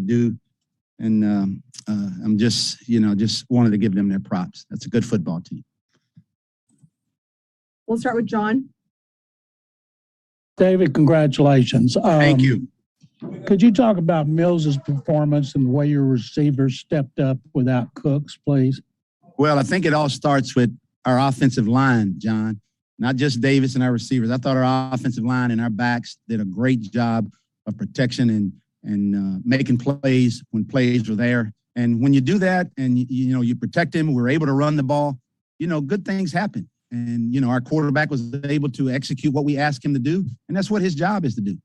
do. And I'm just wanted to give them their props. That's a good football team. We'll start with John. David, congratulations. Thank you. Could you talk about Mills's performance and the way your receivers stepped up without Cooks, please? Well, I think it all starts with our offensive line, John, not just Davis and our receivers. I thought our offensive line and our backs did a great job of protection and making plays when plays were there. And when you do that and, you protect him, we're able to run the ball, good things happen. And, our quarterback was able to execute what we asked him to do. And that's what his job is to do,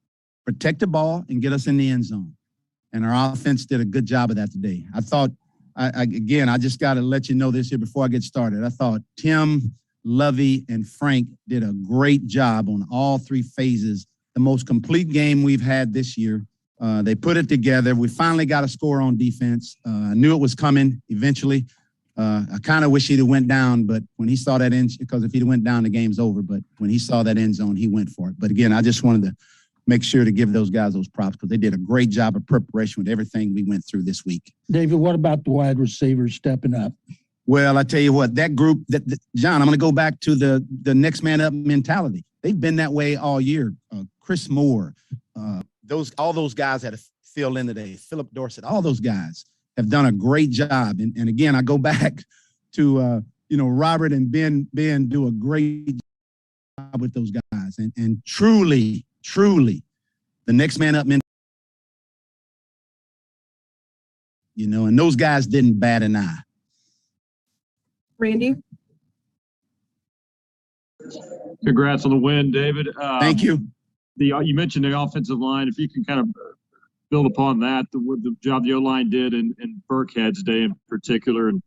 protect the ball and get us in the end zone. And our offense did a good job of that today. I thought, I just got to let you know this here before I get started. I thought Tim, Lovey, and Frank did a great job on all three phases. The most complete game we've had this year. They put it together. We finally got a score on defense. I knew it was coming eventually. I kind of wish he'd have went down, but when he saw that because if he'd have went down, the game's over. But when he saw that end zone, he went for it. But again, I just wanted to make sure to give those guys those props because they did a great job of preparation with everything we went through this week. David, what about the wide receivers stepping up? Well, I tell you what, that group, John, I'm going to go back to the next man up mentality. They've been that way all year. Chris Moore, all those guys had to fill in today. Philip Dorsett, all those guys have done a great job. And again, I go back to, Robert and Ben do a great job with those guys. And truly, the next man up mentality, and those guys didn't bat an eye. Randy? Congrats on the win, David. Thank you. You mentioned the offensive line. If you can kind of build upon that, the job the O-line did and Burkhead's day in particular, and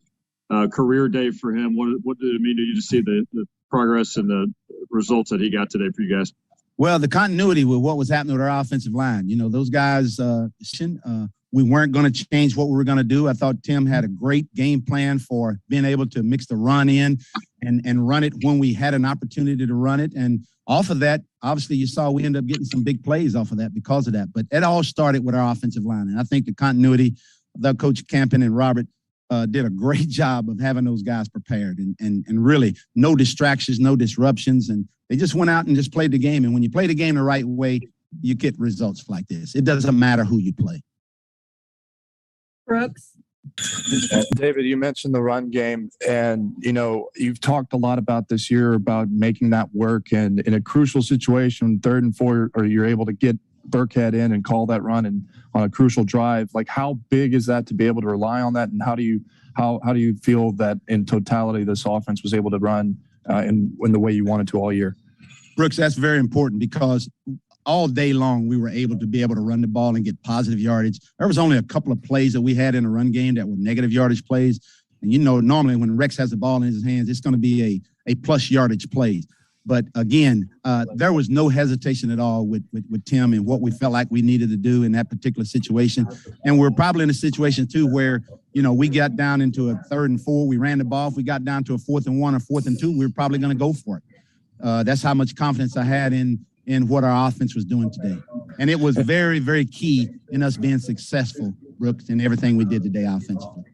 career day for him, what did it mean to you to see the progress and the results that he got today for you guys? Well, the continuity with what was happening with our offensive line. Those guys, we weren't going to change what we were going to do. I thought Tim had a great game plan for being able to mix the run in and run it when we had an opportunity to run it. And off of that, obviously, you saw we ended up getting some big plays off of that because of that. But it all started with our offensive line. And I think the continuity of Coach Campen and Robert did a great job of having those guys prepared and really no distractions, no disruptions. And they just went out and just played the game. And when you play the game the right way, you get results like this. It doesn't matter who you play. Brooks? David, you mentioned the run game, and you've talked a lot about this year about making that work, and in a crucial situation, 3rd and 4, or you're able to get Burkhead in and call that run and on a crucial drive. Like, how big is that to be able to rely on that, and how do you feel that in totality this offense was able to run in the way you wanted to all year? Brooks, that's very important because all day long, we were able to run the ball and get positive yardage. There was only a couple of plays that we had in a run game that were negative yardage plays. And, normally when Rex has the ball in his hands, it's going to be a plus yardage plays. But again, there was no hesitation at all with Tim and what we felt like we needed to do in that particular situation. And we're probably in a situation too where, we got down into a 3rd and 4, we ran the ball. If we got down to a 4th and 1 or 4th and 2, we were probably going to go for it. That's how much confidence I had in what our offense was doing today. And it was very, very key in us being successful, Brooks, in everything we did today offensively.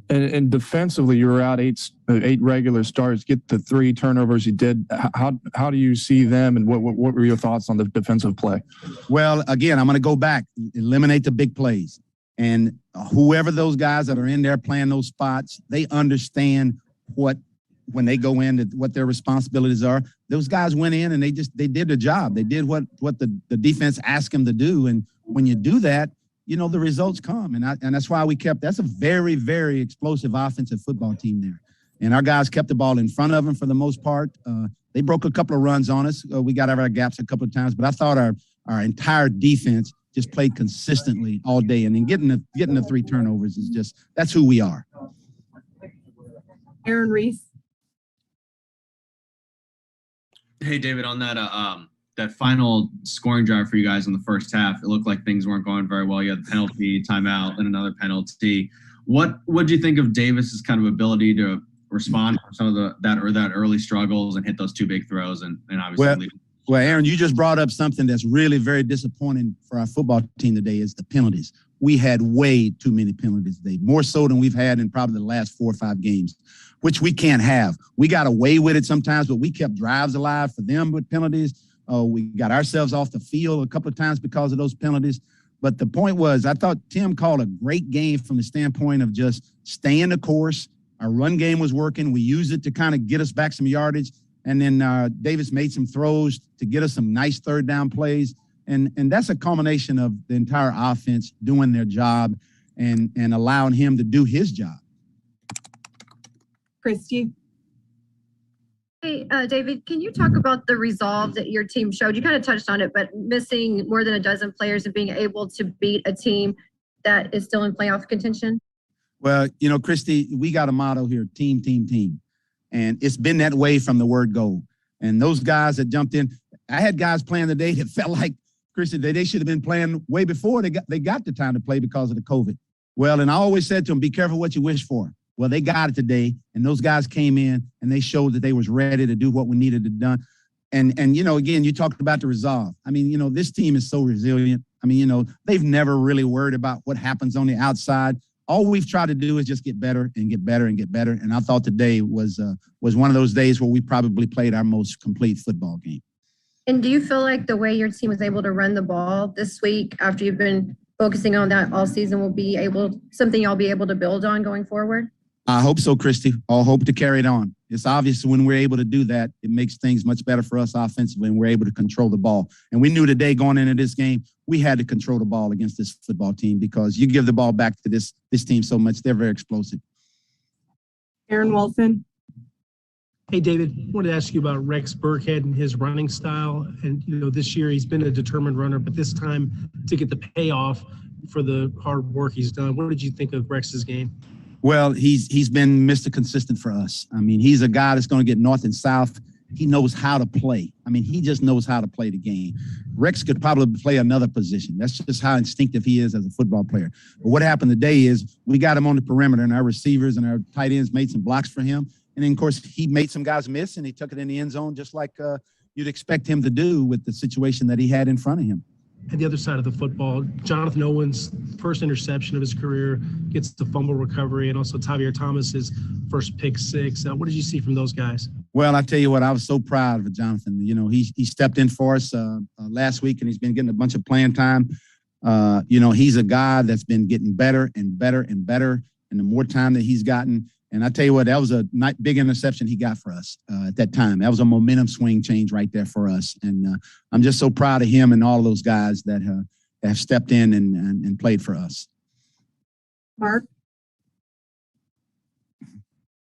And defensively, you were out 8 regular starts, get the 3 turnovers you did. How do you see them, and what were your thoughts on the defensive play? Well, again, I'm going to go back, eliminate the big plays. And whoever those guys that are in there playing those spots, they understand when they go in, what their responsibilities are. Those guys went in and they did the job. They did what the defense asked them to do. And when you do that, the results come. And that's why that's a very, very explosive offensive football team there. And our guys kept the ball in front of them for the most part. They broke a couple of runs on us. We got out of our gaps a couple of times, but I thought our entire defense just played consistently all day. And then getting the 3 turnovers is that's who we are. Aaron Reese? Hey, David, on that final scoring drive for you guys in the first half, it looked like things weren't going very well. You had the penalty, timeout, and another penalty. What do you think of Davis's kind of ability to respond from some of that early struggles and hit those 2 big throws and obviously Well, Aaron, you just brought up something that's really very disappointing for our football team today is the penalties. we had way too many penalties today, more so than we've had in probably the last 4 or 5 games, which we can't have. We got away with it sometimes, but we kept drives alive for them with penalties. We got ourselves off the field a couple of times because of those penalties. But the point was, I thought Tim called a great game from the standpoint of just staying the course. Our run game was working. We used it to kind of get us back some yardage. And then Davis made some throws to get us some nice third down plays. And that's a culmination of the entire offense doing their job and allowing him to do his job. Christy? Hey, David, can you talk about the resolve that your team showed? You kind of touched on it, but missing more than a dozen players and being able to beat a team that is still in playoff contention? Well, Christy, we got a motto here, team, team, team. And it's been that way from the word go. And those guys that jumped in, I had guys playing today that felt like, Christy, they should have been playing way before they got the time to play because of the COVID. Well, and I always said to them, be careful what you wish for. Well, they got it today, and those guys came in, and they showed that they was ready to do what we needed to do. And again, you talked about the resolve. I mean, this team is so resilient. I mean, they've never really worried about what happens on the outside. All we've tried to do is just get better and get better and get better. And I thought today was one of those days where we probably played our most complete football game. And do you feel like the way your team was able to run the ball this week, after you've been focusing on that all season, will be something y'all be able to build on going forward? I hope so, Christy. I'll hope to carry it on. It's obvious when we're able to do that, it makes things much better for us offensively, and we're able to control the ball. And we knew today going into this game, we had to control the ball against this football team because you give the ball back to this team so much, they're very explosive. Aaron Wilson? Hey, David, I wanted to ask you about Rex Burkhead and his running style. And, this year he's been a determined runner, but this time to get the payoff for the hard work he's done. What did you think of Rex's game? Well, he's been Mr. Consistent for us. I mean, he's a guy that's going to get north and south. He knows how to play. I mean, he just knows how to play the game. Rex could probably play another position. That's just how instinctive he is as a football player. But what happened today is we got him on the perimeter, and our receivers and our tight ends made some blocks for him. And then, of course, he made some guys miss, and he took it in the end zone just like you'd expect him to do with the situation that he had in front of him. At the other side of the football, Jonathan Nolan's first interception of his career gets the fumble recovery, and also Tavierre Thomas's first pick six. What did you see from those guys? Well, I tell you what, I was so proud of Jonathan. He stepped in for us last week, and he's been getting a bunch of playing time. He's a guy that's been getting better and better and better, and the more time that he's gotten. And I tell you what, that was a big interception he got for us at that time. That was a momentum swing change right there for us. And I'm just so proud of him and all of those guys that have stepped in and played for us. Mark?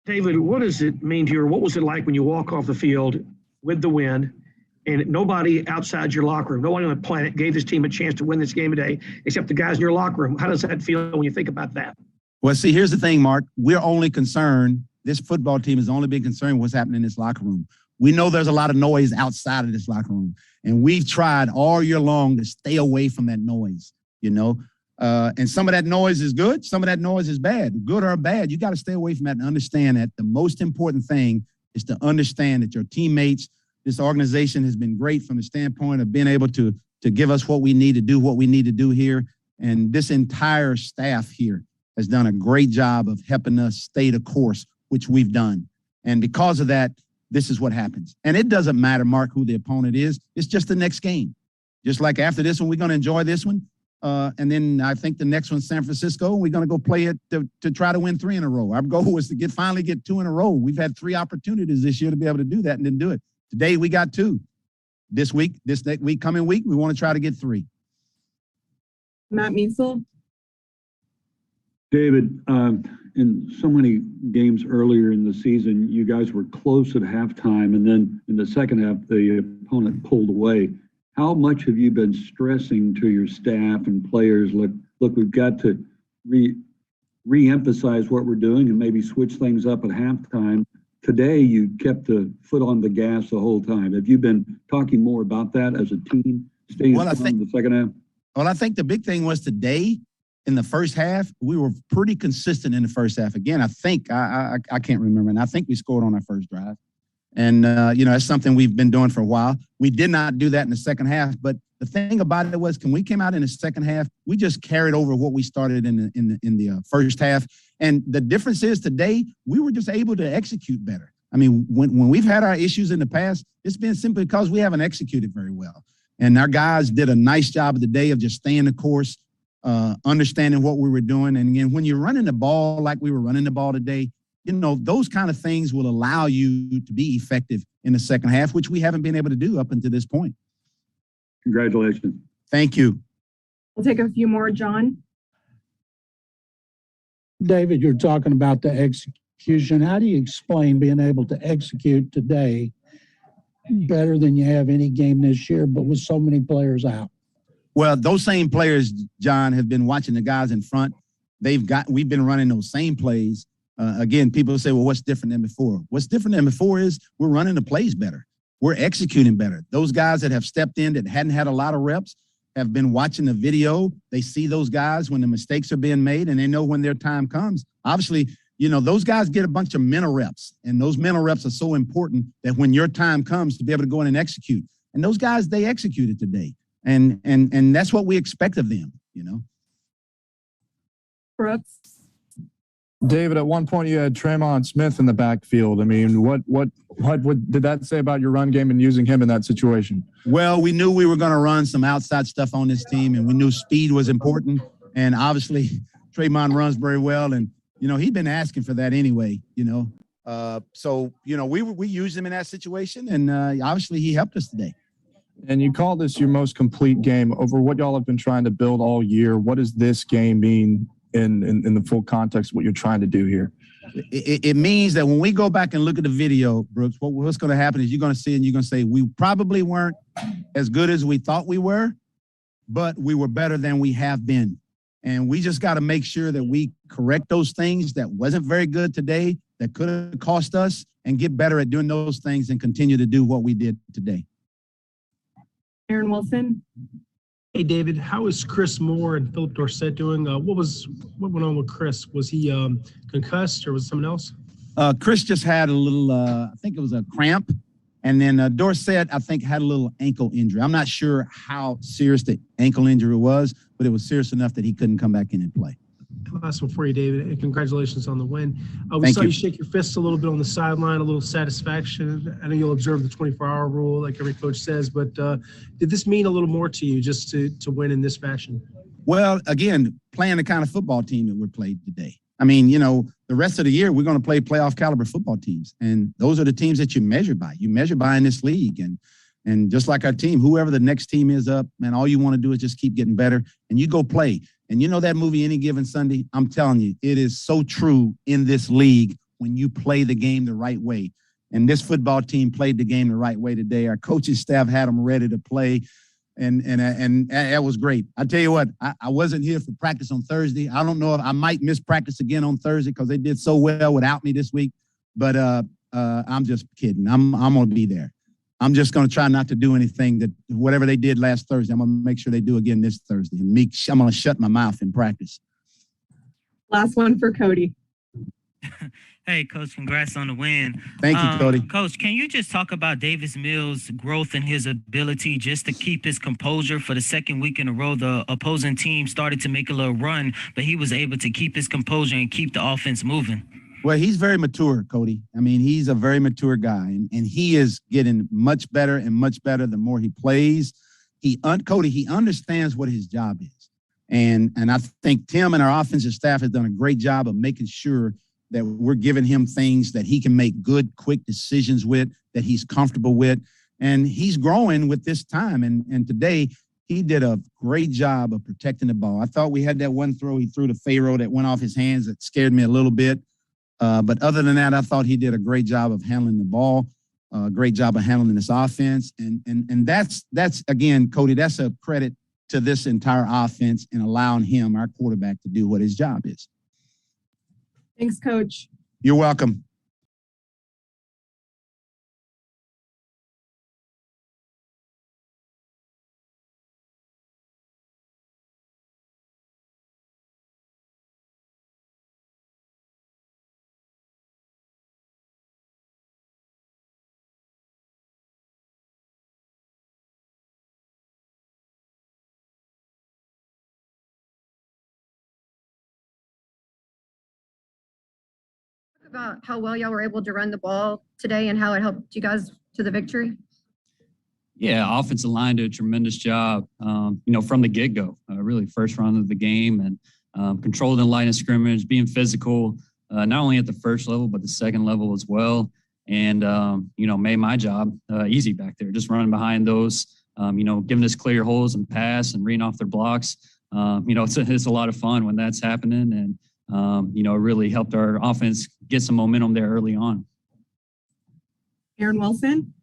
David, what does it mean to you, or what was it like when you walk off the field with the win and nobody outside your locker room, nobody on the planet gave this team a chance to win this game today except the guys in your locker room? How does that feel when you think about that? Well, see, here's the thing, Mark. We're only concerned, this football team has only been concerned with what's happening in this locker room. We know there's a lot of noise outside of this locker room, and we've tried all year long to stay away from that noise, and some of that noise is good. Some of that noise is bad, good or bad. You got to stay away from that and understand that the most important thing is to understand that your teammates, this organization has been great from the standpoint of being able to give us what we need to do, what we need to do here. And this entire staff here has done a great job of helping us stay the course, which we've done. And because of that, this is what happens. And it doesn't matter, Mark, who the opponent is. It's just the next game. Just like after this one, we're going to enjoy this one. And then I think the next one's San Francisco. We're going to go play it to try to win 3 in a row. Our goal was to finally get 2 in a row. We've had 3 opportunities this year to be able to do that and didn't do it. Today, we got 2. This coming week, we want to try to get 3. Matt Measel? David, in so many games earlier in the season, you guys were close at halftime, and then in the second half, the opponent pulled away. How much have you been stressing to your staff and players? Look, we've got to re-emphasize what we're doing and maybe switch things up at halftime. Today, you kept the foot on the gas the whole time. Have you been talking more about that as a team, staying strong in the second half? Well, I think the big thing was today, in the first half, we were pretty consistent in the first half. Again, I think, I can't remember, and I think we scored on our first drive. And, that's something we've been doing for a while. We did not do that in the second half, but the thing about it was, when we came out in the second half, we just carried over what we started in the first half. And the difference is today, we were just able to execute better. I mean, when we've had our issues in the past, it's been simply because we haven't executed very well. And our guys did a nice job of the day of just staying the course, understanding what we were doing. And again, when you're running the ball like we were running the ball today, those kind of things will allow you to be effective in the second half, which we haven't been able to do up until this point. Congratulations. Thank you. We'll take a few more, John. David, you're talking about the execution. How do you explain being able to execute today better than you have any game this year, but with so many players out? Well, those same players, John, have been watching the guys in front. We've been running those same plays. Again, people say, well, what's different than before? What's different than before is we're running the plays better. We're executing better. Those guys that have stepped in that hadn't had a lot of reps have been watching the video. They see those guys when the mistakes are being made, and they know when their time comes. Obviously, those guys get a bunch of mental reps, and those mental reps are so important that when your time comes to be able to go in and execute. And those guys, they executed today. And that's what we expect of them, Brooks. David, at one point you had Tremont Smith in the backfield. I mean, what did that say about your run game and using him in that situation? Well, we knew we were going to run some outside stuff on this team, and we knew speed was important. And obviously, Tremont runs very well, and he'd been asking for that anyway. So we used him in that situation, and obviously he helped us today. And you call this your most complete game over what y'all have been trying to build all year. What does this game mean in the full context of what you're trying to do here? It means that when we go back and look at the video, Brooks, what's going to happen is you're going to see and you're going to say, we probably weren't as good as we thought we were, but we were better than we have been. And we just got to make sure that we correct those things that wasn't very good today, that could have cost us, and get better at doing those things and continue to do what we did today. Aaron Wilson. Hey, David, how is Chris Moore and Philip Dorsett doing? What went on with Chris? Was he concussed or was it someone else? Chris just had a little, I think it was a cramp. And then Dorsett, I think, had a little ankle injury. I'm not sure how serious the ankle injury was, but it was serious enough that he couldn't come back in and play. Last one for you, David, and congratulations on the win. We Thank saw you. you shake your fists a little bit on the sideline, a little satisfaction. I know you'll observe the 24-hour rule like every coach says, but did this mean a little more to you just to win in this fashion? Well, again, playing the kind of football team that we played today. I mean, the rest of the year, we're going to play playoff caliber football teams. And those are the teams that you measure by. You measure by in this league. And just like our team, whoever the next team is up, man, all you want to do is just keep getting better. And you go play. And that movie, Any Given Sunday, I'm telling you, it is so true in this league when you play the game the right way. And this football team played the game the right way today. Our coaching staff had them ready to play. And that was great. I tell you what, I wasn't here for practice on Thursday. I don't know if I might miss practice again on Thursday because they did so well without me this week. But I'm just kidding. I'm going to be there. I'm just going to try not to do anything that whatever they did last Thursday, I'm going to make sure they do again this Thursday. And I'm going to shut my mouth in practice. Last one for Cody. Hey, Coach, congrats on the win. Thank you, Cody. Coach, can you just talk about Davis Mills' growth and his ability just to keep his composure for the second week in a row? The opposing team started to make a little run, but he was able to keep his composure and keep the offense moving. Well, he's very mature, Cody. I mean, he's a very mature guy, and he is getting much better and much better the more he plays. Cody, he understands what his job is. And I think Tim and our offensive staff has done a great job of making sure that we're giving him things that he can make good, quick decisions with, that he's comfortable with. And he's growing with this time. And today, he did a great job of protecting the ball. I thought we had that one throw he threw to Pharaoh that went off his hands that scared me a little bit. But other than that, I thought he did a great job of handling the ball, a great job of handling this offense. And that's again, Cody, that's a credit to this entire offense and allowing him, our quarterback, to do what his job is. Thanks, Coach. You're welcome. About how well y'all were able to run the ball today and how it helped you guys to the victory? Yeah, offensive line did a tremendous job, from the get-go, really first run of the game, and controlling the line of scrimmage, being physical, not only at the first level, but the second level as well. And, made my job easy back there, just running behind those, giving us clear holes and pass and reading off their blocks. It's a lot of fun when that's happening. And, it really helped our offense get some momentum there early on. Aaron Wilson.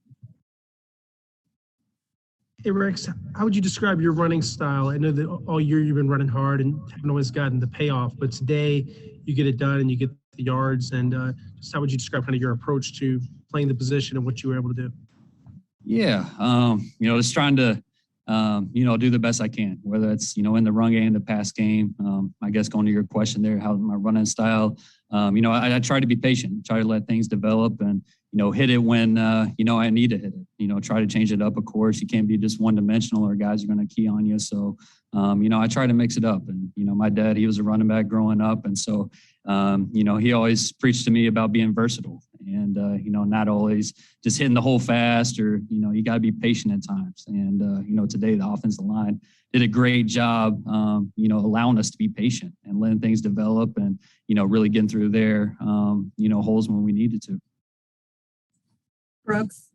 Hey, Rex, how would you describe your running style? I know that all year you've been running hard and haven't always gotten the payoff, but today you get it done and you get the yards. And just how would you describe kind of your approach to playing the position and what you were able to do? Yeah, just trying to, do the best I can, whether it's, in the run game, the pass game. I guess going to your question there, how my running style, I try to be patient, try to let things develop and, hit it when, I need to hit it, try to change it up. Of course, you can't be just one dimensional or guys are going to key on you. So, I try to mix it up. And, my dad, he was a running back growing up. And so, he always preached to me about being versatile and, not always just hitting the hole fast or, you got to be patient at times. And, today the offensive line did a great job, allowing us to be patient and letting things develop and, really getting through their, holes when we needed to. Brooks.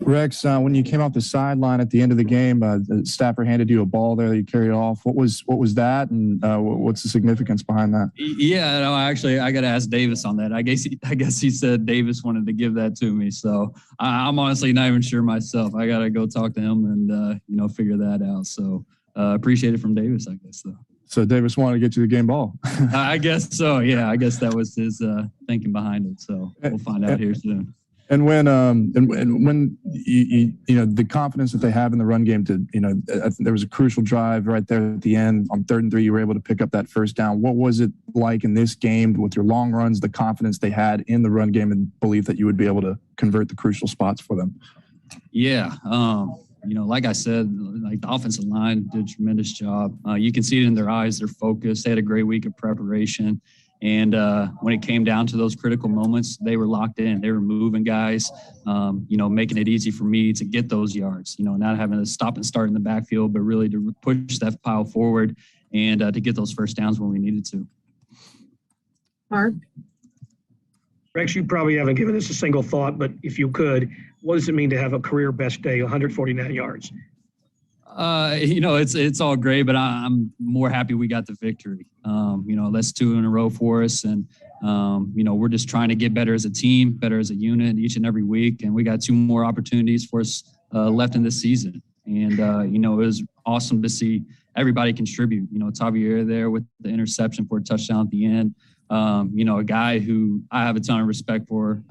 Rex, when you came off the sideline at the end of the game, the staffer handed you a ball there that you carried off. What was that, and what's the significance behind that? Yeah, no, actually, I got to ask Davis on that. I guess he said Davis wanted to give that to me, so I'm honestly not even sure myself. I got to go talk to him and figure that out. So appreciate it from Davis, I guess. So Davis wanted to get you the game ball. I guess so. Yeah, I guess that was his thinking behind it. So we'll find out here soon. And when you the confidence that they have in the run game to, there was a crucial drive right there at the end on 3rd and 3, you were able to pick up that first down. What was it like in this game with your long runs, the confidence they had in the run game and belief that you would be able to convert the crucial spots for them? Yeah. Like I said, like the offensive line did a tremendous job. You can see it in their eyes. They're focused. They had a great week of preparation. And when it came down to those critical moments, they were locked in. They were moving guys, making it easy for me to get those yards, not having to stop and start in the backfield, but really to push that pile forward and to get those first downs when we needed to. Mark. Rex, you probably haven't given this a single thought, but if you could, what does it mean to have a career best day, 149 yards? It's all great, but I'm more happy we got the victory. That's 2 in a row for us. And, we're just trying to get better as a team, better as a unit each and every week. And we got 2 more opportunities for us left in this season. And, it was awesome to see everybody contribute. Tavier there with the interception for a touchdown at the end. A guy who I have a ton of respect for.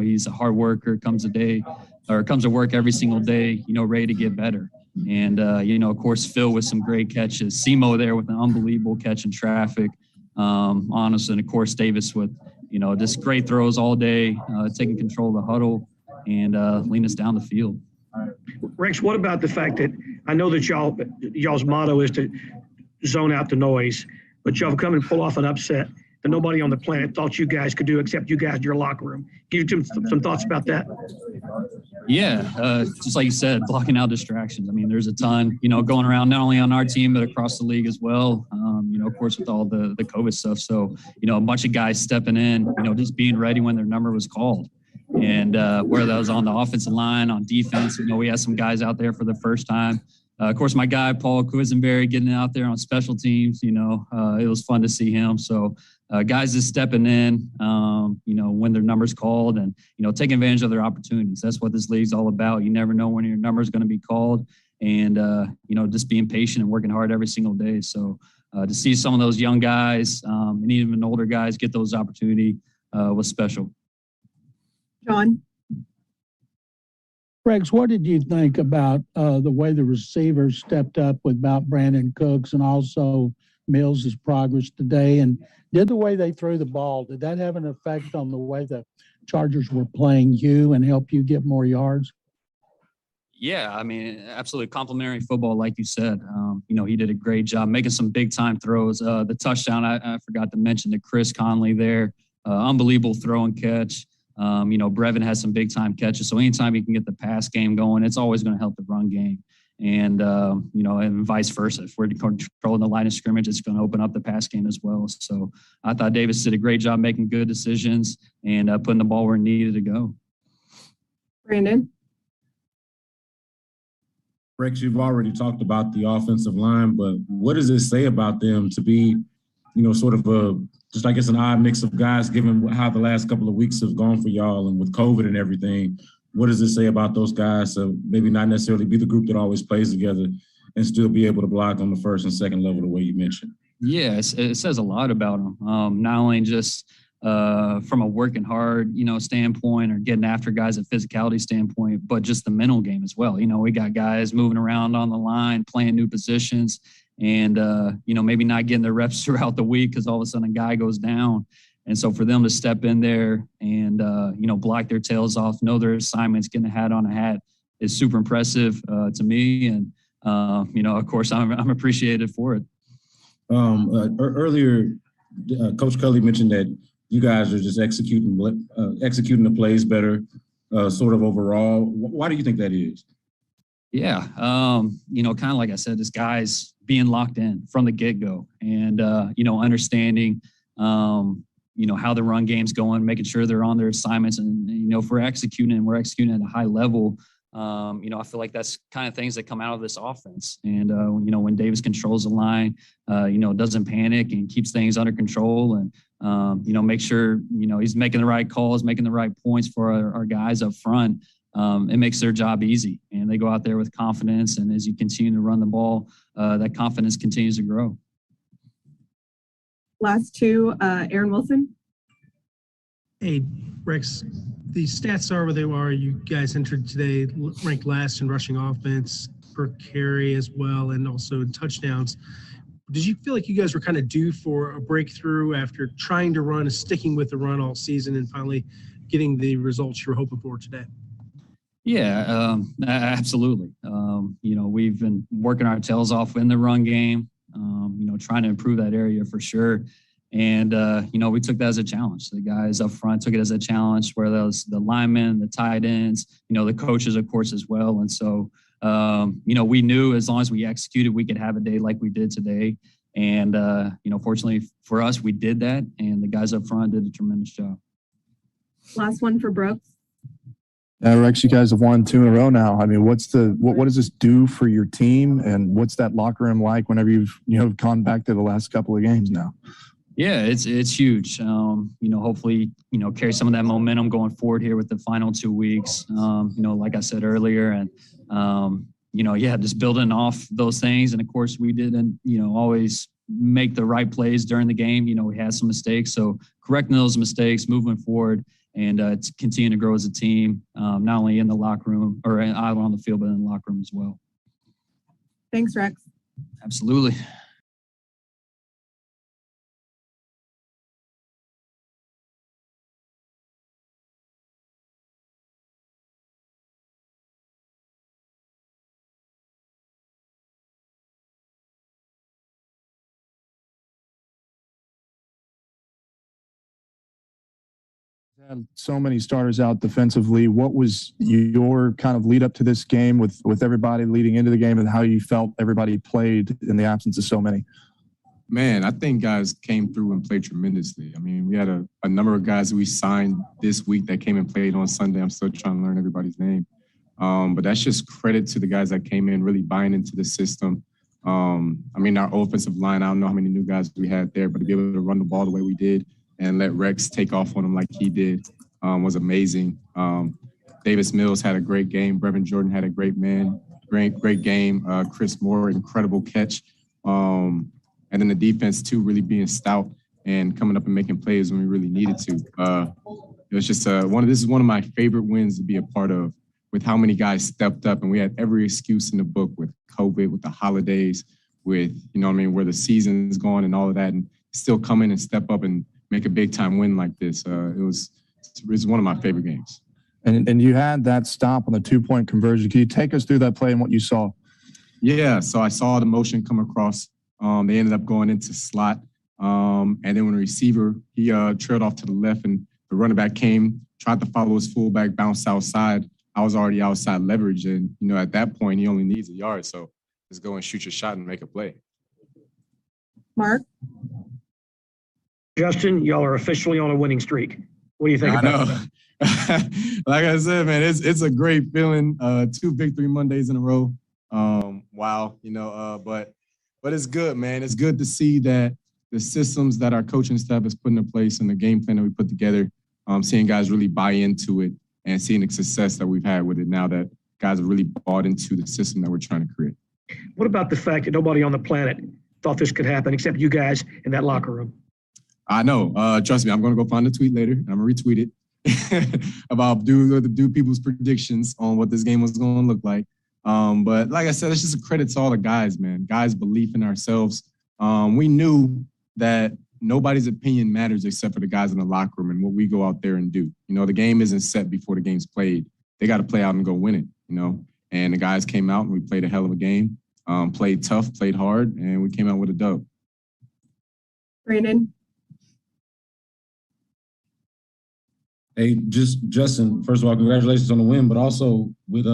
He's a hard worker, comes to work every single day, ready to get better. And, of course, Phil with some great catches. Simo there with an unbelievable catch in traffic. Honest, and, of course, Davis with, just great throws all day, taking control of the huddle and leading us down the field. Rex, what about the fact that I know that y'all's motto is to zone out the noise, but y'all come and pull off an upset that nobody on the planet thought you guys could do except you guys in your locker room. Give you some thoughts about that. Yeah, just like you said, blocking out distractions. I mean, there's a ton, going around not only on our team, but across the league as well, of course, with all the COVID stuff. So, a bunch of guys stepping in, just being ready when their number was called. And whether that was on the offensive line, on defense, we had some guys out there for the first time. Of course, my guy, Paul Quisenberry, getting out there on special teams, it was fun to see him. So guys just stepping in, when their number's called and, taking advantage of their opportunities. That's what this league's all about. You never know when your number is going to be called and, just being patient and working hard every single day. So to see some of those young guys and even older guys get those opportunity was special. John. Rex, what did you think about the way the receivers stepped up without Brandon Cooks and also Mills' progress today? And did the way they threw the ball, did that have an effect on the way the Chargers were playing you and help you get more yards? Yeah, I mean, absolutely complimentary football, like you said. He did a great job making some big-time throws. The touchdown, I forgot to mention to Chris Conley there. unbelievable throw and catch. Brevin has some big time catches. So anytime you can get the pass game going, it's always going to help the run game. And, and vice versa. If we're controlling the line of scrimmage, it's going to open up the pass game as well. So I thought Davis did a great job making good decisions and putting the ball where it needed to go. Brandon. Rex, you've already talked about the offensive line, but what does it say about them to be, sort of just I guess an odd mix of guys, given how the last couple of weeks have gone for y'all and with COVID and everything? What does it say about those guys to maybe not necessarily be the group that always plays together and still be able to block on the first and second level the way you mentioned? Yeah, it says a lot about them. Not only just from a working hard, standpoint or getting after guys at physicality standpoint, but just the mental game as well. We got guys moving around on the line, playing new positions, and, maybe not getting their reps throughout the week because all of a sudden a guy goes down. And so for them to step in there and, block their tails off, know their assignments, getting a hat on a hat is super impressive to me. And, of course, I'm appreciated for it. Earlier, Coach Culley mentioned that you guys are just executing the plays better, sort of overall. Why do you think that is? Yeah, kind of like I said, this guy's being locked in from the get-go and, understanding, how the run game's going, making sure they're on their assignments. And, if we're executing at a high level, I feel like that's kind of things that come out of this offense. And, when Davis controls the line, doesn't panic and keeps things under control and, make sure, he's making the right calls, making the right points for our guys up front. It makes their job easy and they go out there with confidence. And as you continue to run the ball, that confidence continues to grow. Last two, Aaron Wilson. Hey, Rex, the stats are where they are. You guys entered today ranked last in rushing offense per carry as well, and also in touchdowns. Did you feel like you guys were kind of due for a breakthrough after trying to run and sticking with the run all season and finally getting the results you were hoping for today? Yeah, absolutely. We've been working our tails off in the run game, trying to improve that area for sure. And, we took that as a challenge. The guys up front took it as a challenge, where those the linemen, the tight ends, the coaches, of course, as well. And so, we knew as long as we executed, we could have a day like we did today. And, fortunately for us, we did that. And the guys up front did a tremendous job. Last one for Brooks. Rex, you guys have won 2 in a row now. I mean, what does this do for your team, and what's that locker room like whenever you've gone back to the last couple of games now? Yeah, it's huge. Hopefully, carry some of that momentum going forward here with the final 2 weeks. Like I said earlier, and just building off those things. And of course, we didn't, always make the right plays during the game. We had some mistakes, so correcting those mistakes, moving forward, and to continue to grow as a team, not only in the locker room or out on the field, but in the locker room as well. Thanks, Rex. Absolutely. Had so many starters out defensively. What was your kind of lead up to this game with everybody leading into the game, and how you felt everybody played in the absence of so many? Man, I think guys came through and played tremendously. I mean, we had a number of guys we signed this week that came and played on Sunday. I'm still trying to learn everybody's name. But that's just credit to the guys that came in, really buying into the system. Our offensive line, I don't know how many new guys we had there, but to be able to run the ball the way we did and let Rex take off on him like he did was amazing. Davis Mills had a great game. Brevin Jordan had a great game. Chris Moore, incredible catch. And then the defense, too, really being stout and coming up and making plays when we really needed to. It was just this is one of my favorite wins to be a part of, with how many guys stepped up. And we had every excuse in the book with COVID, with the holidays, with, where the season's gone and all of that, and still come in and step up and make a big-time win like this. It was one of my favorite games. And you had that stop on the 2-point conversion. Can you take us through that play and what you saw? Yeah, so I saw the motion come across. They ended up going into slot. And then when the receiver, he trailed off to the left and the running back came, tried to follow his fullback, bounced outside. I was already outside leverage. And, at that point, he only needs a yard. So just go and shoot your shot and make a play. Mark? Justin, y'all are officially on a winning streak. What do you think about that? Like I said, man, it's a great feeling. 2 Victory Mondays in a row. Wow, but it's good, man. It's good to see that the systems that our coaching staff has put into place and the game plan that we put together, seeing guys really buy into it and seeing the success that we've had with it now that guys have really bought into the system that we're trying to create. What about the fact that nobody on the planet thought this could happen except you guys in that locker room? I know. Trust me, I'm going to go find the tweet later. And I'm going to retweet it about do people's predictions on what this game was going to look like. But like I said, it's just a credit to all the guys, man. Guys' belief in ourselves. We knew that nobody's opinion matters except for the guys in the locker room and what we go out there and do. The game isn't set before the game's played. They got to play out and go win it, And the guys came out and we played a hell of a game, played tough, played hard, and we came out with a dub. Brandon? Hey, Justin, first of all, congratulations on the win, but also with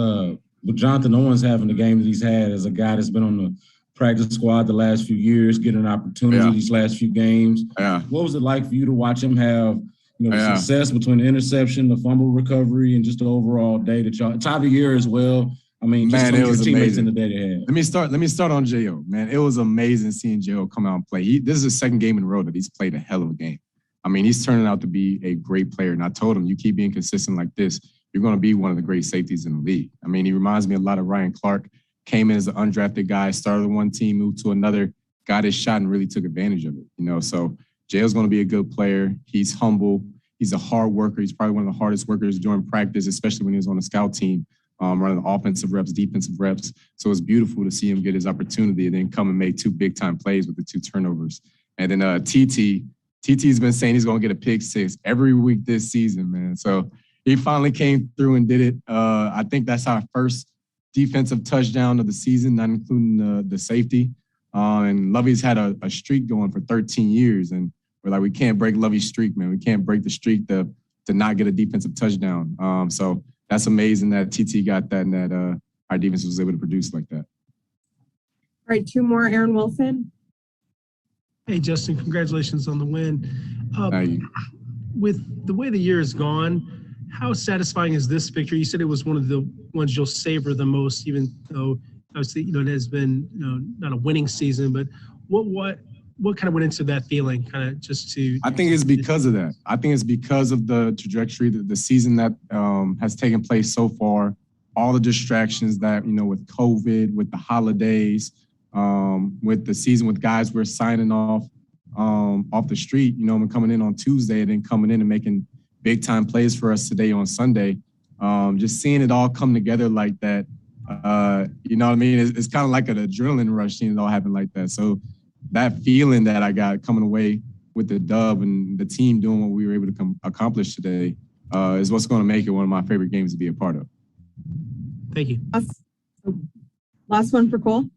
Jonathan Owens having the game that he's had as a guy that's been on the practice squad the last few years, getting an opportunity these last few games. Yeah. What was it like for you to watch him have, the success between the interception, the fumble recovery, and just the overall day that y'all top of the year as well? I mean, just man, it was teammates amazing. in the day they had. Let me start on J.O., man. It was amazing seeing J.O. come out and play. This is the second game in a row that he's played a hell of a game. I mean, he's turning out to be a great player. And I told him, you keep being consistent like this, you're going to be one of the great safeties in the league. I mean, he reminds me a lot of Ryan Clark. Came in as an undrafted guy, started on one team, moved to another, got his shot and really took advantage of it. So J.O.'s going to be a good player. He's humble. He's a hard worker. He's probably one of the hardest workers during practice, especially when he was on the scout team, running the offensive reps, defensive reps. So it's beautiful to see him get his opportunity and then come and make 2 big-time plays with the 2 turnovers. And then TT's been saying he's going to get a pick 6 every week this season, man. So he finally came through and did it. I think that's our first defensive touchdown of the season, not including the safety. And Lovey's had a streak going for 13 years. And we're like, we can't break Lovey's streak, man. We can't break the streak to not get a defensive touchdown. So that's amazing that TT got that and that our defense was able to produce like that. All right, 2 more. Aaron Wilson. Hey, Justin, congratulations on the win. Thank you. With the way the year has gone, how satisfying is this victory? You said it was one of the ones you'll savor the most, even though obviously, it has been, not a winning season, but what kind of went into that feeling, kind of just to? I think it's because of that. I think it's because of the trajectory, the season that has taken place so far, all the distractions that, with COVID, with the holidays, with the season with guys we're signing off the street, and coming in on Tuesday and then coming in and making big time plays for us today on Sunday. Just seeing it all come together like that, you know what I mean? It's kind of like an adrenaline rush seeing it all happen like that. So that feeling that I got coming away with the dub and the team doing what we were able to accomplish today is what's going to make it one of my favorite games to be a part of. Thank you. Last one for Cole.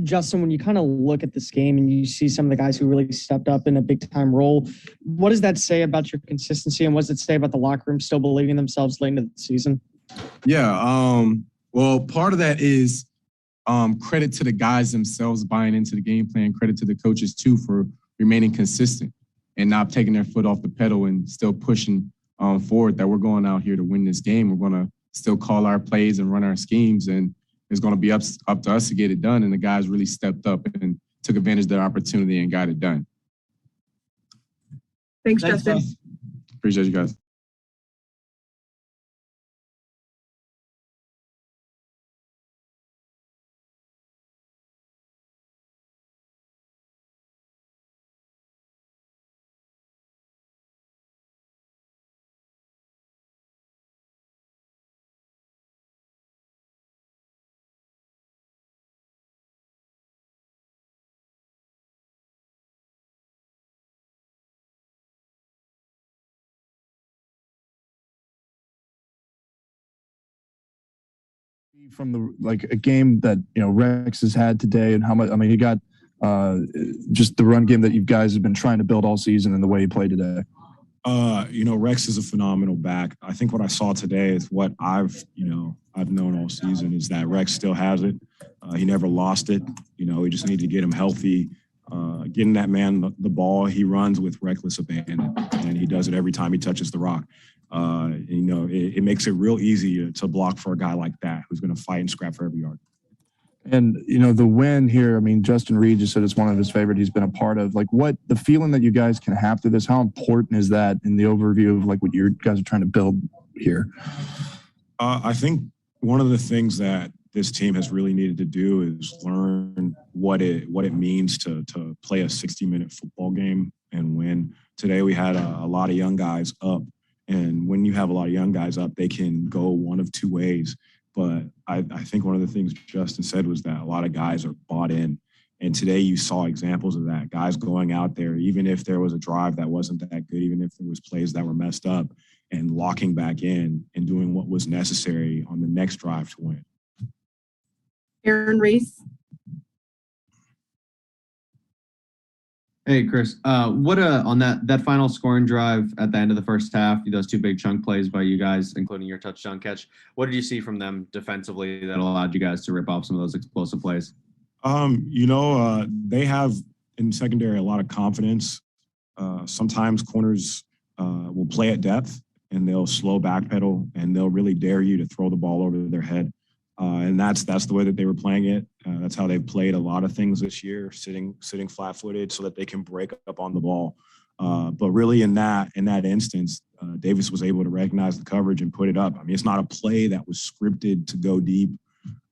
Justin, when you kind of look at this game and you see some of the guys who really stepped up in a big time role, what does that say about your consistency and what does it say about the locker room still believing in themselves late into the season? Yeah. Well, part of that is credit to the guys themselves buying into the game plan, credit to the coaches too for remaining consistent and not taking their foot off the pedal and still pushing forward that we're going out here to win this game. We're going to still call our plays and run our schemes, and it's going to be up to us to get it done. And the guys really stepped up and took advantage of their opportunity and got it done. Thanks, Justin. Appreciate you guys. From a game that Rex has had today and how much, he got just the run game that you guys have been trying to build all season and the way you played today? Rex is a phenomenal back. I think what I saw today is what I've known all season is that Rex still has it. He never lost it. We just need to get him healthy. Getting that man the ball, he runs with reckless abandon, and he does it every time he touches the rock. It makes it real easy to block for a guy like that who's going to fight and scrap for every yard. And, the win here, Justin Reed just said it's one of his favorite he's been a part of. Like, what the feeling that you guys can have through this, how important is that in the overview of, like, what you guys are trying to build here? I think one of the things that this team has really needed to do is learn what it means to play a 60-minute football game and win. Today we had a lot of young guys up, and when you have a lot of young guys up, they can go one of two ways. But I think one of the things Justin said was that a lot of guys are bought in. And today you saw examples of that. Guys going out there, even if there was a drive that wasn't that good, even if there was plays that were messed up, and locking back in and doing what was necessary on the next drive to win. Aaron Reese. Hey, Chris. What on that final scoring drive at the end of the first half, those two big chunk plays by you guys, including your touchdown catch, what did you see from them defensively that allowed you guys to rip off some of those explosive plays? They have in secondary a lot of confidence. Sometimes corners will play at depth and they'll slow backpedal and they'll really dare you to throw the ball over their head. And that's the way that they were playing it. That's how they've played a lot of things this year, sitting flat-footed so that they can break up on the ball. But really in that instance, Davis was able to recognize the coverage and put it up. It's not a play that was scripted to go deep,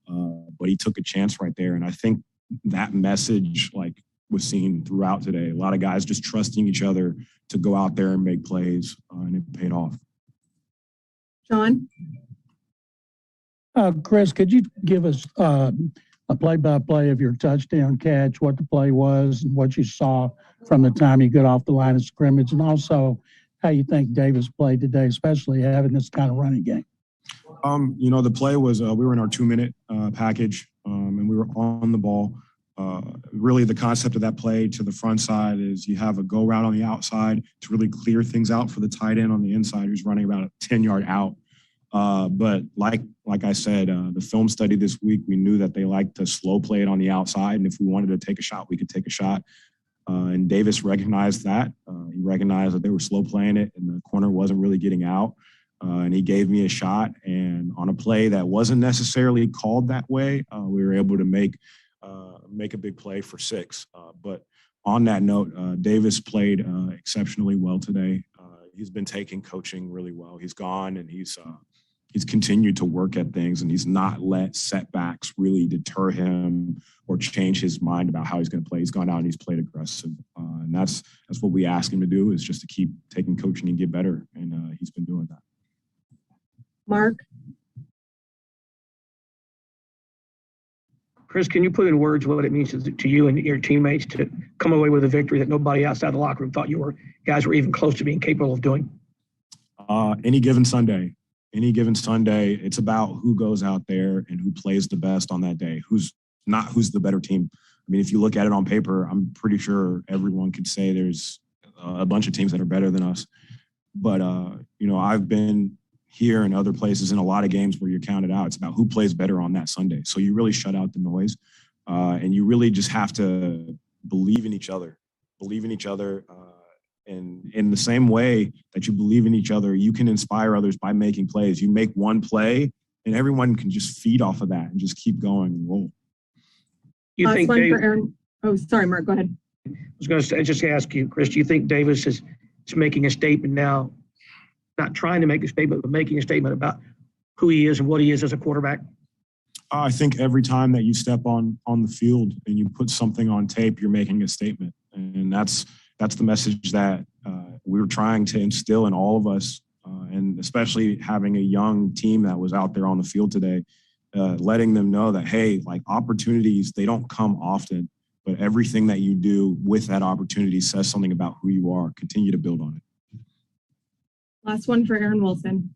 but he took a chance right there. And I think that message was seen throughout today. A lot of guys just trusting each other to go out there and make plays, and it paid off. John? Chris, could you give us a play-by-play of your touchdown catch, what the play was, and what you saw from the time you got off the line of scrimmage, and also how you think Davis played today, especially having this kind of running game? The play was we were in our 2-minute package, and we were on the ball. Really, the concept of that play to the front side is you have a go route on the outside to really clear things out for the tight end on the inside who's running about a 10-yard out. But like I said, the film study this week, we knew that they like to slow play it on the outside. And if we wanted to take a shot, we could take a shot. And Davis recognized that. He recognized that they were slow playing it and the corner wasn't really getting out. And he gave me a shot. And on a play that wasn't necessarily called that way, we were able to make a big play for 6. But on that note, Davis played exceptionally well today. He's been taking coaching really well. He's gone and he's continued to work at things, and he's not let setbacks really deter him or change his mind about how he's going to play. He's gone out and he's played aggressive, and that's what we ask him to do, is just to keep taking coaching and get better, and he's been doing that. Mark? Chris, can you put in words what it means to you and your teammates to come away with a victory that nobody outside the locker room thought guys were even close to being capable of doing? Any given Sunday, it's about who goes out there and who plays the best on that day, who's the better team. If you look at it on paper, I'm pretty sure everyone could say there's a bunch of teams that are better than us. But, I've been here and other places in a lot of games where you're counted out. It's about who plays better on that Sunday. So you really shut out the noise, and you really just have to believe in each other. And in the same way that you believe in each other, you can inspire others by making plays. You make one play, and everyone can just feed off of that and just keep going and roll. You think one for Aaron. Oh, sorry, Mark, go ahead. I was going to just ask you, Chris, do you think Davis is making a statement now, not trying to make a statement, but making a statement about who he is and what he is as a quarterback? I think every time that you step on the field and you put something on tape, you're making a statement. And that's the message that we were trying to instill in all of us, and especially having a young team that was out there on the field today, letting them know that, hey, opportunities, they don't come often, but everything that you do with that opportunity says something about who you are. Continue to build on it. Last one for Aaron Wilson.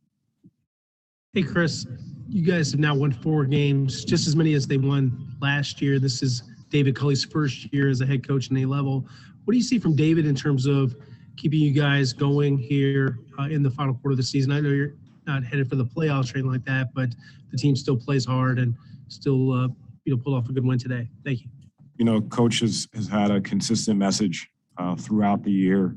Hey, Chris, you guys have now won 4 games, just as many as they won last year. This is David Culley's first year as a head coach in A-level. What do you see from David in terms of keeping you guys going here in the final quarter of the season? I know you're not headed for the playoffs or anything like that, but the team still plays hard and still, pulled off a good win today. Thank you. Coach has had a consistent message throughout the year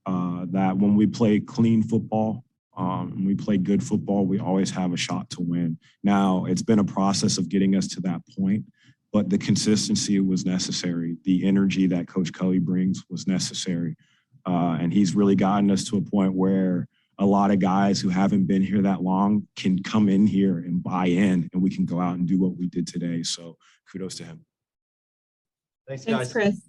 that when we play clean football, and we play good football, we always have a shot to win. Now, it's been a process of getting us to that point, but the consistency was necessary. The energy that Coach Culley brings was necessary. And he's really gotten us to a point where a lot of guys who haven't been here that long can come in here and buy in, and we can go out and do what we did today. So kudos to him. Thanks, Chris.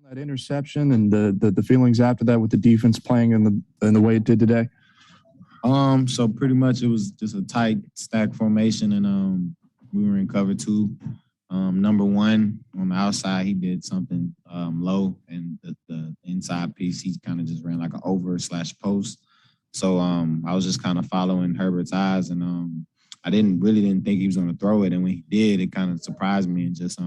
That interception and the feelings after that with the defense playing in the way it did today? So pretty much it was just a tight stack formation, and we were in cover 2. Number 1 on the outside, he did something low, and the inside piece, he kind of just ran like an over/post. So I was just kind of following Herbert's eyes, and I didn't think he was going to throw it. And when he did, it kind of surprised me and just,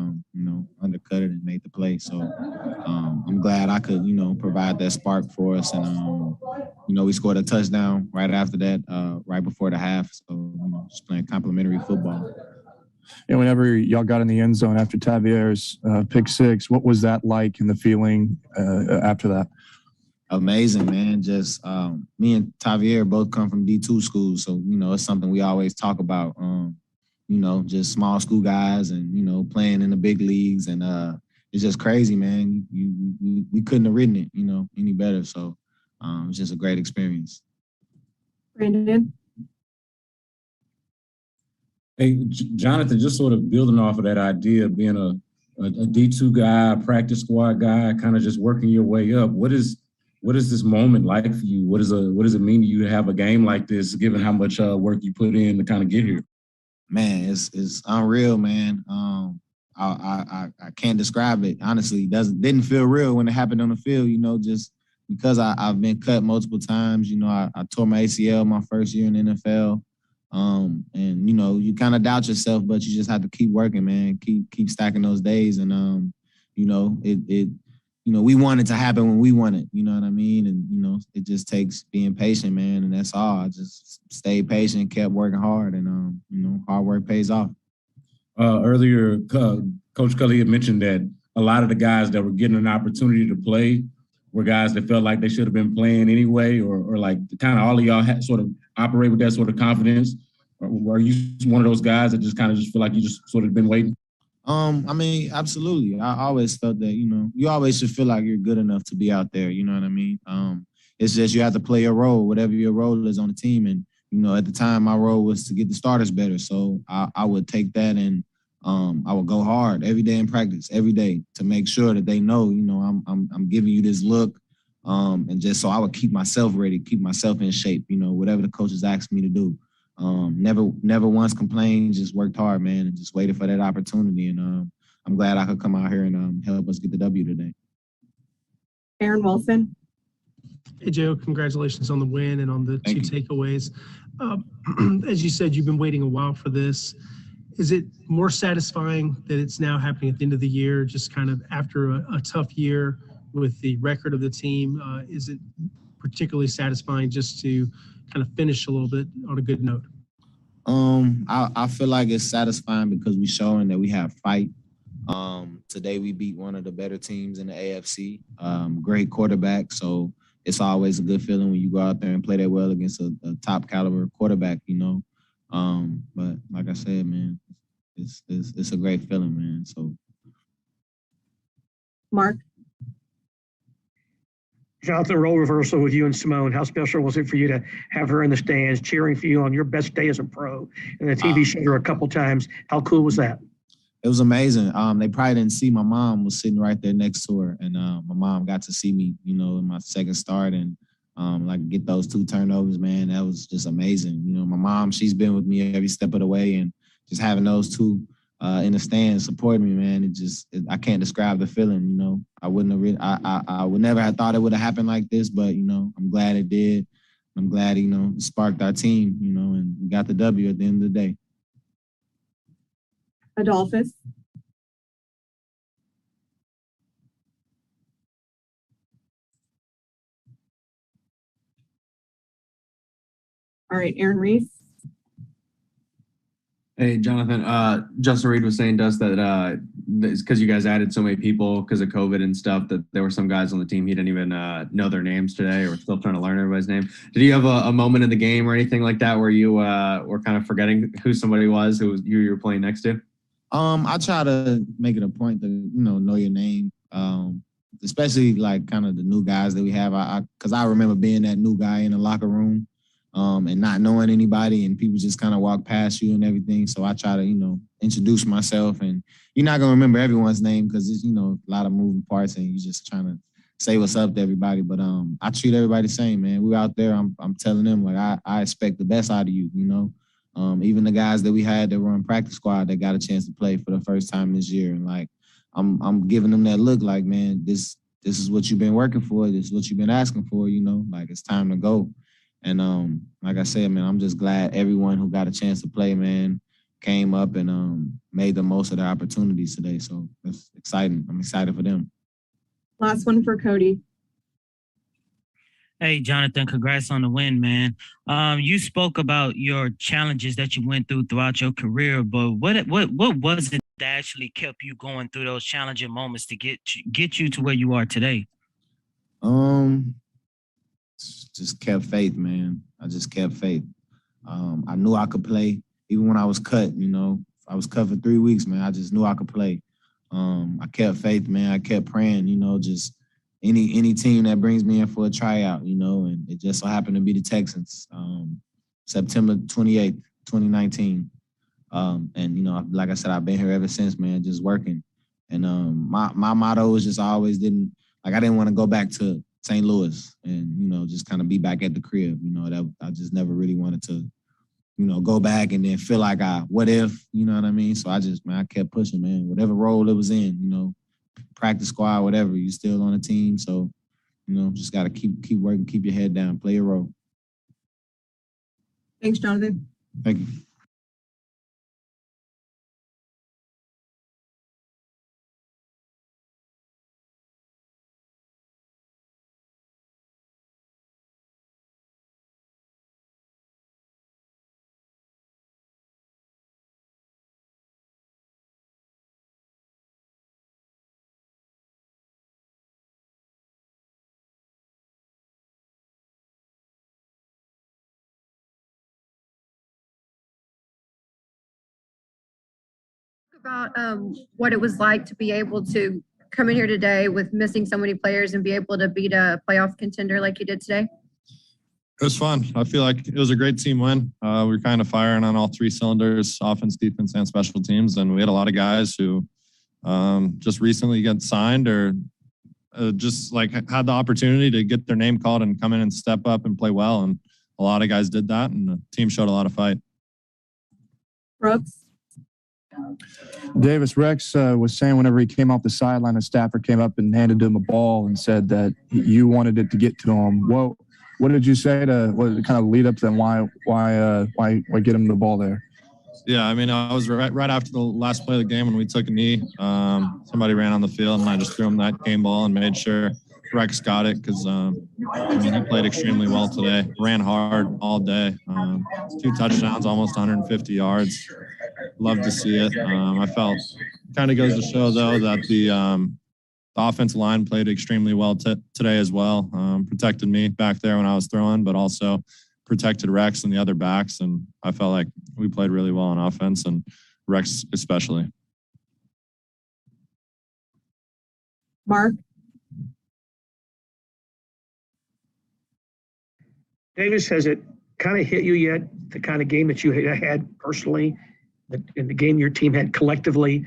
undercut it and made the play. So I'm glad I could, provide that spark for us. And, we scored a touchdown right after that, right before the half. So, just playing complimentary football. And whenever y'all got in the end zone after Tavier's pick 6, what was that like and the feeling after that? Amazing, man. Just me and Tavier both come from D2 schools. So, it's something we always talk about, just small school guys and, playing in the big leagues. And it's just crazy, man. We couldn't have written it, any better. So it's just a great experience. Brandon? Hey, Jonathan, just sort of building off of that idea of being a D2 guy, a practice squad guy, kind of just working your way up. What is this moment like for you? What does it mean to you to have a game like this, given how much work you put in to kind of get here? Man, it's unreal, man. I can't describe it. Honestly, didn't feel real when it happened on the field, just because I've been cut multiple times. I tore my ACL my first year in the NFL. And you kind of doubt yourself, but you just have to keep working, man. Keep stacking those days. And we want it to happen when we want it, you know what I mean? And, it just takes being patient, man. And that's all. I just stayed patient, kept working hard, and, hard work pays off. Earlier, Coach Culley had mentioned that a lot of the guys that were getting an opportunity to play were guys that felt like they should have been playing anyway, or like kind of all of y'all sort of operate with that sort of confidence. Or are you one of those guys that just kind of just feel like you just sort of been waiting? Absolutely. I always felt that, you always should feel like you're good enough to be out there. You know what I mean? It's just you have to play your role, whatever your role is on the team. And, at the time, my role was to get the starters better. So I would take that and I would go hard every day in practice, every day, to make sure that they know, I'm giving you this look. And just so I would keep myself ready, keep myself in shape, whatever the coaches asked me to do. Never once complained, just worked hard, man, and just waited for that opportunity. And I'm glad I could come out here and help us get the W today. Aaron Wilson? Hey, Joe, congratulations on the win and on the two takeaways. As you said, you've been waiting a while for this. Is it more satisfying that it's now happening at the end of the year, just kind of after a tough year with the record of the team? Is it particularly satisfying just to kind of finish a little bit on a good note? I feel like it's satisfying because we're showing that we have fight. Today we beat one of the better teams in the AFC. Great quarterback, so it's always a good feeling when you go out there and play that well against a top caliber quarterback, But like I said, man, it's a great feeling, man. So, Mark? Jonathan, role reversal with you and Simone. How special was it for you to have her in the stands cheering for you on your best day as a pro? And the TV showed her a couple times. How cool was that? It was amazing. They probably didn't see my mom was sitting right there next to her, and my mom got to see me, in my second start, and like get those 2 turnovers, man, that was just amazing. You know, my mom, she's been with me every step of the way, and just having those 2 in the stands supporting me, man, I can't describe the feeling. You know, I would never have thought it would have happened like this, but you know, I'm glad it did. I'm glad, you know, it sparked our team, you know, and we got the W at the end of the day. Adolphus. All right, Aaron Reese. Hey, Jonathan. Justin Reed was saying to us that it's because you guys added so many people because of COVID and stuff that there were some guys on the team he didn't even know their names today, or still trying to learn everybody's name. Did you have a moment in the game or anything like that where you were kind of forgetting who somebody was who you were playing next to? I try to make it a point to, you know your name, especially like kind of the new guys that we have. Because I remember being that new guy in the locker room. And not knowing anybody, and people just kind of walk past you and everything. So I try to, you know, introduce myself, and you're not going to remember everyone's name because it's, you know, a lot of moving parts and you're just trying to say what's up to everybody. But I treat everybody the same, man. We're out there. I'm telling them, like, I expect the best out of you, you know. Even the guys that we had that were on practice squad that got a chance to play for the first time this year. And like, I'm giving them that look like, man, this is what you've been working for. This is what you've been asking for, you know, like it's time to go. And like I said, man, I'm just glad everyone who got a chance to play, man, came up and made the most of their opportunities today. So that's exciting. I'm excited for them. Last one for Cody. Hey, Jonathan, congrats on the win, man. You spoke about your challenges that you went throughout your career, but what was it that actually kept you going through those challenging moments to get you to where you are today? Just kept faith, man. I just kept faith. I knew I could play even when I was cut. You know, I was cut for 3 weeks, man. I just knew I could play. I kept faith, man. I kept praying. You know, just any team that brings me in for a tryout. You know, and it just so happened to be the Texans. September 28th, 2019. And you know, like I said, I've been here ever since, man. Just working. And my motto was just I didn't want to go back to St. Louis and, you know, just kind of be back at the crib, you know, that I just never really wanted to, you know, go back and then feel like what if, you know what I mean? So I kept pushing, man, whatever role it was in, you know, practice squad, whatever, you still on the team. So, you know, just got to keep working, keep your head down, play your role. Thanks, Jonathan. Thank you. About what it was like to be able to come in here today with missing so many players and be able to beat a playoff contender like you did today? It was fun. I feel like it was a great team win. We were kind of firing on all 3 cylinders, offense, defense, and special teams. And we had a lot of guys who just recently got signed or just like had the opportunity to get their name called and come in and step up and play well. And a lot of guys did that, and the team showed a lot of fight. Brooks. Davis, Rex was saying whenever he came off the sideline, a staffer came up and handed him a ball and said that you wanted it to get to him. What did you say to kind of lead up to them? Why get him the ball there? Yeah, I mean, I was right after the last play of the game when we took a knee. Somebody ran on the field, and I just threw him that game ball and made sure Rex got it because he played extremely well today. Ran hard all day. 2 touchdowns, almost 150 yards. Love to see it. I felt kind of goes to show, though, that the offensive line played extremely well today as well. Protected me back there when I was throwing, but also protected Rex and the other backs. And I felt like we played really well on offense, and Rex especially. Mark. Davis, has it kind of hit you yet, the kind of game that you had personally, in the game your team had collectively?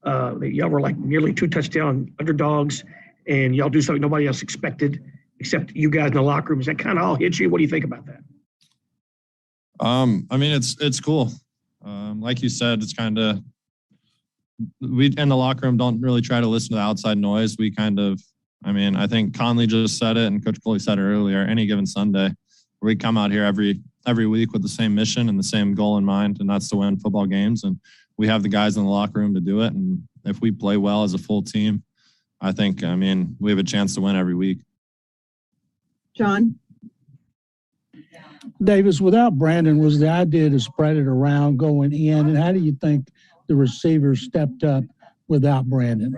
Y'all were like nearly 2 touchdown underdogs, and y'all do something nobody else expected. except you guys in the locker room? Is that kind of all hit you? What do you think about that? I mean, it's cool. Like you said, it's kind of, we in the locker room don't really try to listen to the outside noise. We kind of, I mean, I think Conley just said it and Coach Culley said it earlier, any given Sunday, we come out here every week with the same mission and the same goal in mind, and that's to win football games. And we have the guys in the locker room to do it. And if we play well as a full team, I think, I mean, we have a chance to win every week. John? Davis, without Brandon, was the idea to spread it around going in? And how do you think the receivers stepped up without Brandon?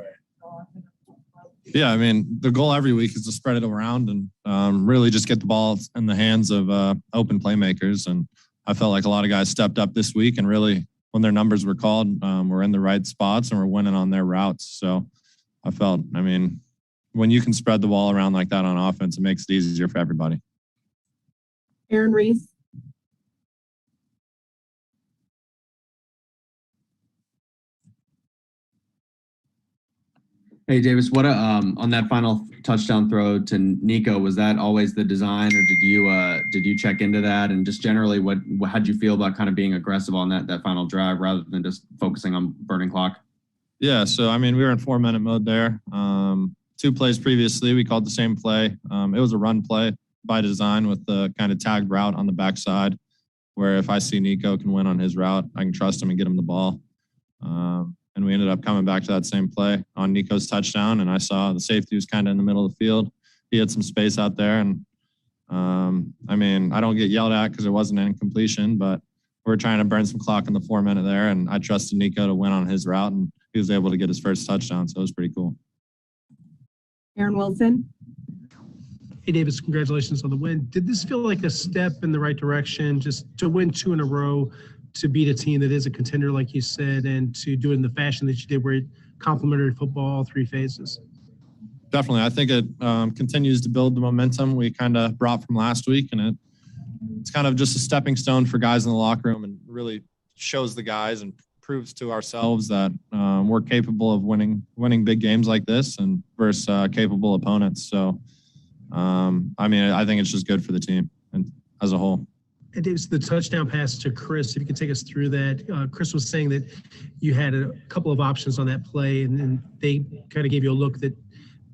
Yeah, I mean, the goal every week is to spread it around and really just get the ball in the hands of open playmakers. And I felt like a lot of guys stepped up this week and really, when their numbers were called, we're in the right spots and we're winning on their routes. So I felt, I mean, when you can spread the ball around like that on offense, it makes it easier for everybody. Aaron Reese? Hey, Davis, what on that final touchdown throw to Nico, was that always the design, or did you check into that? And just generally, how'd you feel about kind of being aggressive on that final drive rather than just focusing on burning clock? Yeah, so I mean, we were in 4-minute mode there. 2 plays previously, we called the same play. It was a run play by design with the kind of tagged route on the backside, where if I see Nico can win on his route, I can trust him and get him the ball. And we ended up coming back to that same play on Nico's touchdown. And I saw the safety was kind of in the middle of the field. He had some space out there. And I mean, I don't get yelled at because it wasn't an incompletion, but we're trying to burn some clock in the 4-minute there. And I trusted Nico to win on his route, and he was able to get his first touchdown. So it was pretty cool. Aaron Wilson? Hey, Davis, congratulations on the win. Did this feel like a step in the right direction, just to win 2 in a row, to beat a team that is a contender, like you said, and to do it in the fashion that you did, where it complementary football, all 3 phases? Definitely. I think it continues to build the momentum we kind of brought from last week, and it's kind of just a stepping stone for guys in the locker room, and really shows the guys and proves to ourselves that we're capable of winning big games like this and versus capable opponents. So, I mean, I think it's just good for the team and as a whole. And Davis, the touchdown pass to Chris, if you can take us through that. Chris was saying that you had a couple of options on that play, and they kind of gave you a look that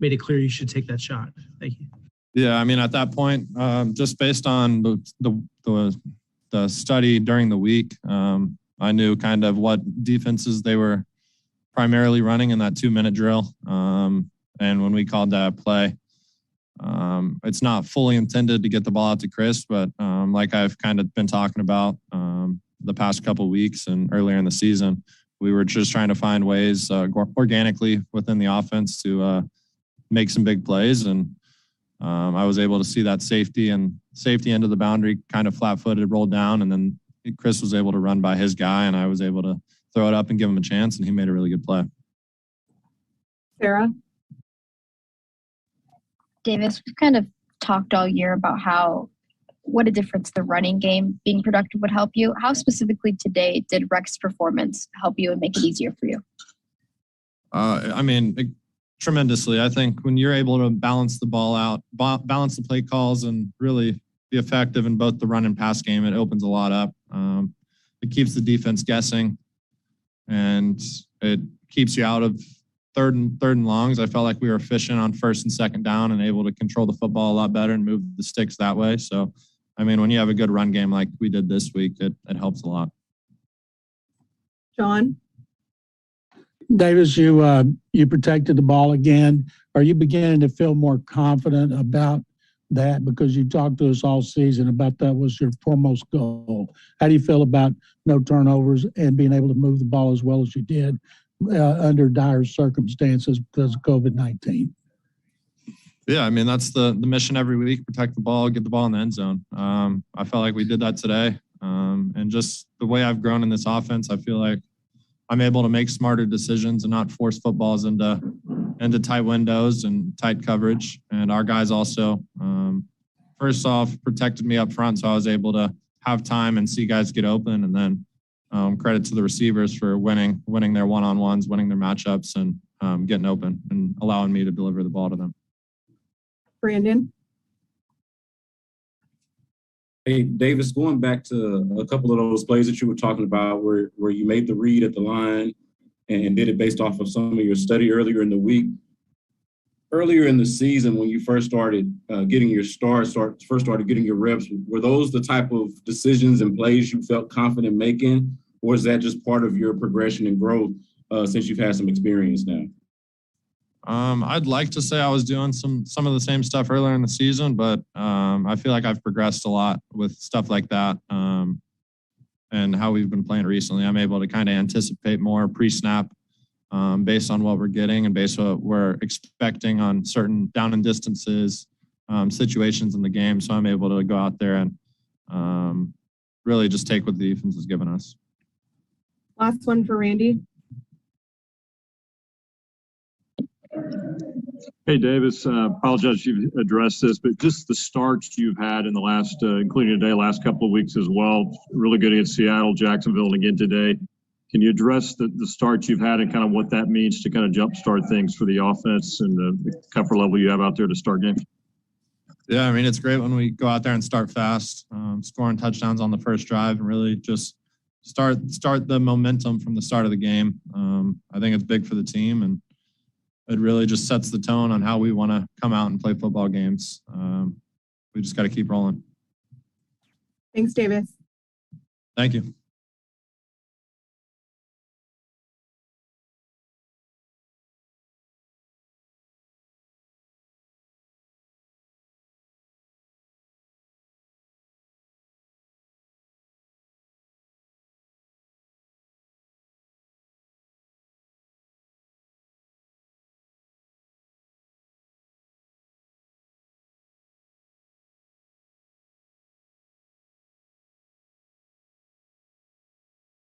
made it clear you should take that shot. Thank you. Yeah, I mean, at that point, just based on the study during the week, I knew kind of what defenses they were primarily running in that 2-minute drill. And when we called that play, it's not fully intended to get the ball out to Chris, but like I've kind of been talking about the past couple of weeks and earlier in the season, we were just trying to find ways organically within the offense to make some big plays. And I was able to see that safety end of the boundary kind of flat-footed, rolled down, and then Chris was able to run by his guy, and I was able to throw it up and give him a chance, and he made a really good play. Sarah? Davis, we've kind of talked all year about what a difference the running game being productive would help you. How specifically today did Rex's performance help you and make it easier for you? I mean, tremendously. I think when you're able to balance the ball out, balance the play calls, and really be effective in both the run and pass game, it opens a lot up. It keeps the defense guessing, and it keeps you out of third and longs. I felt like we were efficient on 1st and 2nd down and able to control the football a lot better and move the sticks that way. So, I mean, when you have a good run game like we did this week, it helps a lot. John? Davis, you protected the ball again. Are you beginning to feel more confident about that? Because you talked to us all season about that was your foremost goal. How do you feel about no turnovers and being able to move the ball as well as you did under dire circumstances because of COVID-19? Yeah, I mean, that's the mission every week: protect the ball, get the ball in the end zone. I felt like we did that today. And just the way I've grown in this offense, I feel like I'm able to make smarter decisions and not force footballs into tight windows and tight coverage. And our guys also, first off, protected me up front, so I was able to have time and see guys get open. And then credit to the receivers for winning their one-on-ones, winning their matchups, and getting open and allowing me to deliver the ball to them. Brandon? Hey, Davis, going back to a couple of those plays that you were talking about where you made the read at the line and did it based off of some of your study earlier in the week. Earlier in the season, when you first started getting your first started getting your reps, were those the type of decisions and plays you felt confident making, or is that just part of your progression and growth since you've had some experience now? I'd like to say I was doing some of the same stuff earlier in the season, but I feel like I've progressed a lot with stuff like that and how we've been playing recently. I'm able to kind of anticipate more pre-snap based on what we're getting and based on what we're expecting on certain down and distances, situations in the game. So I'm able to go out there and really just take what the defense has given us. Last one for Randy. Hey, Davis, apologize if you've addressed this, but just the starts you've had in the last, including today, last couple of weeks as well. Really good against Seattle, Jacksonville, and again today. Can you address the starts you've had and kind of what that means to kind of jumpstart things for the offense and the comfort level you have out there to start games? Yeah, I mean, it's great when we go out there and start fast, scoring touchdowns on the first drive and really just start the momentum from the start of the game. I think it's big for the team, and it really just sets the tone on how we want to come out and play football games. We just got to keep rolling. Thanks, Davis. Thank you.